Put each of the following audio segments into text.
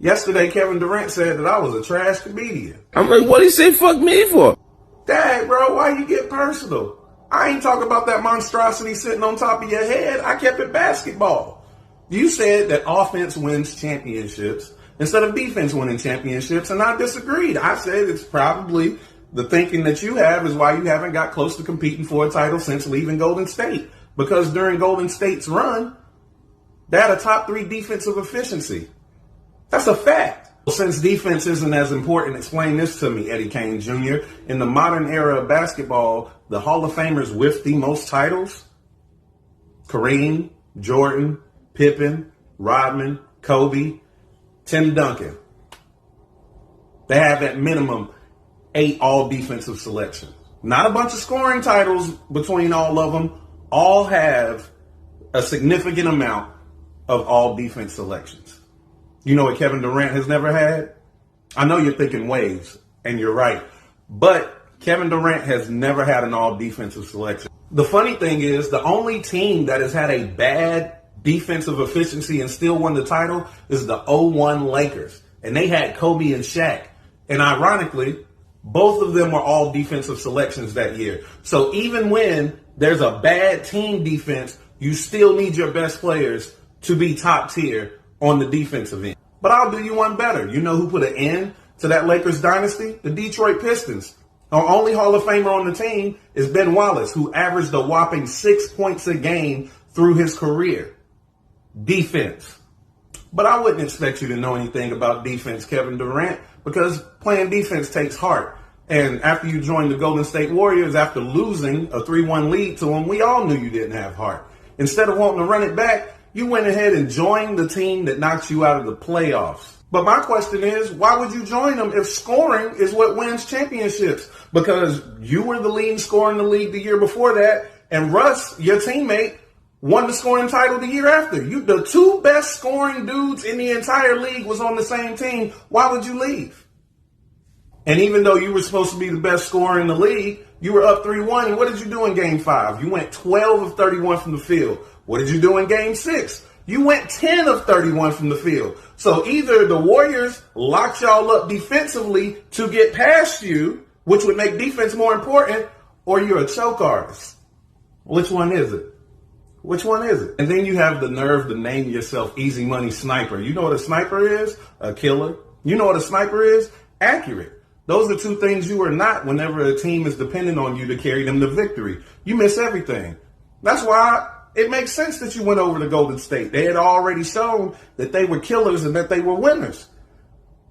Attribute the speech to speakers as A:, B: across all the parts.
A: Yesterday, Kevin Durant said that I was a trash comedian.
B: I'm like, what he say fuck me for?
A: Dad, bro, why you get personal? I ain't talking about that monstrosity sitting on top of your head. I kept it basketball. You said that offense wins championships instead of defense winning championships, and I disagreed. I said it's probably the thinking that you have is why you haven't got close to competing for a title since leaving Golden State. Because during Golden State's run, they had a top 3 defensive efficiency. That's a fact. Since defense isn't as important, explain this to me, Eddie Kane Jr. In the modern era of basketball, the Hall of Famers with the most titles, Kareem, Jordan, Pippen, Rodman, Kobe, Tim Duncan. They have at minimum 8 all-defensive selections. Not a bunch of scoring titles between all of them. All have a significant amount of all-defense selections. You know what Kevin Durant has never had? I know you're thinking waves, and you're right. But Kevin Durant has never had an all-defensive selection. The funny thing is, the only team that has had a bad defensive efficiency and still won the title is the 0-1 Lakers. And they had Kobe and Shaq. And ironically, both of them were all defensive selections that year. So even when there's a bad team defense, you still need your best players to be top tier on the defensive end. But I'll do you one better. You know who put an end to that Lakers dynasty? The Detroit Pistons. Our only Hall of Famer on the team is Ben Wallace, who averaged a whopping 6 points a game through his career. Defense. But I wouldn't expect you to know anything about defense, Kevin Durant, because playing defense takes heart. And after you joined the Golden State Warriors, after losing a 3-1 lead to them, we all knew you didn't have heart. Instead of wanting to run it back, you went ahead and joined the team that knocked you out of the playoffs. But my question is, why would you join them if scoring is what wins championships? Because you were the leading scorer in the league the year before that, and Russ, your teammate, won the scoring title the year after. The 2 best scoring dudes in the entire league was on the same team. Why would you leave? And even though you were supposed to be the best scorer in the league, you were up 3-1. And what did you do in Game 5? You went 12 of 31 from the field. What did you do in Game 6? You went 10 of 31 from the field. So either the Warriors locked y'all up defensively to get past you, which would make defense more important, or you're a choke artist. Which one is it? Which one is it? And then you have the nerve to name yourself Easy Money Sniper. You know what a sniper is? A killer. You know what a sniper is? Accurate. Those are 2 things you are not whenever a team is dependent on you to carry them to victory. You miss everything. That's why it makes sense that you went over to Golden State. They had already shown that they were killers and that they were winners.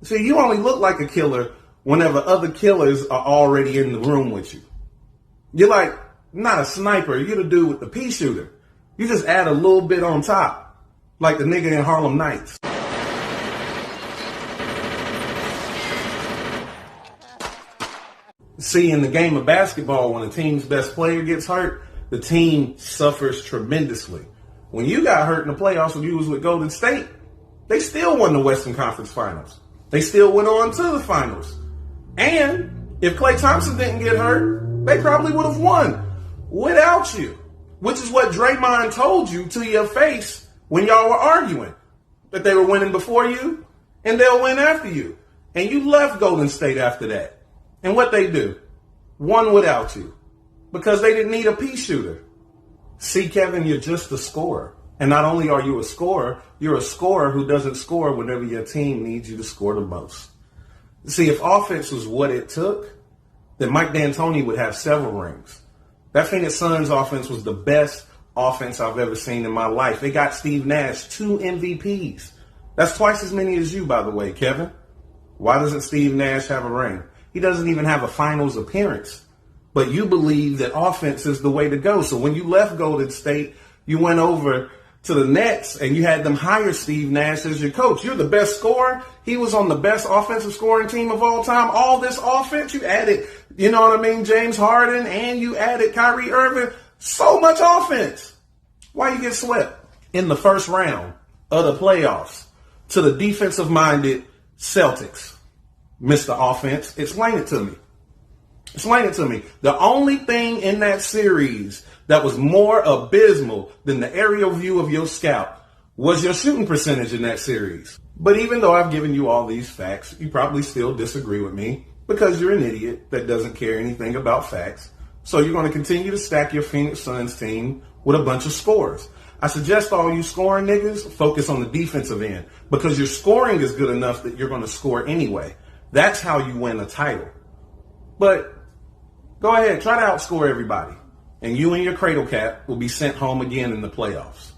A: See, you only look like a killer whenever other killers are already in the room with you. You're like, not a sniper. You're the dude with the pea shooter. You just add a little bit on top, like the nigga in Harlem Nights. See, in the game of basketball, when a team's best player gets hurt, the team suffers tremendously. When you got hurt in the playoffs when you was with Golden State, they still won the Western Conference Finals. They still went on to the finals. And if Klay Thompson didn't get hurt, they probably would have won without you. Which is what Draymond told you to your face when y'all were arguing. That they were winning before you and they'll win after you. And you left Golden State after that. And what they do? Won without you. Because they didn't need a pea shooter. See, Kevin, you're just a scorer. And not only are you a scorer, you're a scorer who doesn't score whenever your team needs you to score the most. See, if offense was what it took, then Mike D'Antoni would have several rings. That Phoenix Suns offense was the best offense I've ever seen in my life. They got Steve Nash 2 MVPs. That's twice as many as you, by the way, Kevin. Why doesn't Steve Nash have a ring? He doesn't even have a finals appearance. But you believe that offense is the way to go. So when you left Golden State, you went over to the Nets and you had them hire Steve Nash as your coach. You're the best scorer. He was on the best offensive scoring team of all time. All this offense, you added, you know what I mean, James Harden, and you added Kyrie Irving. So much offense. Why you get swept in the first round of the playoffs to the defensive-minded Celtics? Mr. Offense, explain it to me. Explain it to me. The only thing in that series that was more abysmal than the aerial view of your scout was your shooting percentage in that series. But even though I've given you all these facts, you probably still disagree with me because you're an idiot that doesn't care anything about facts. So you're going to continue to stack your Phoenix Suns team with a bunch of scores. I suggest all you scoring niggas focus on the defensive end because your scoring is good enough that you're going to score anyway. That's how you win a title. But go ahead, try to outscore everybody. And you and your cradle cap will be sent home again in the playoffs.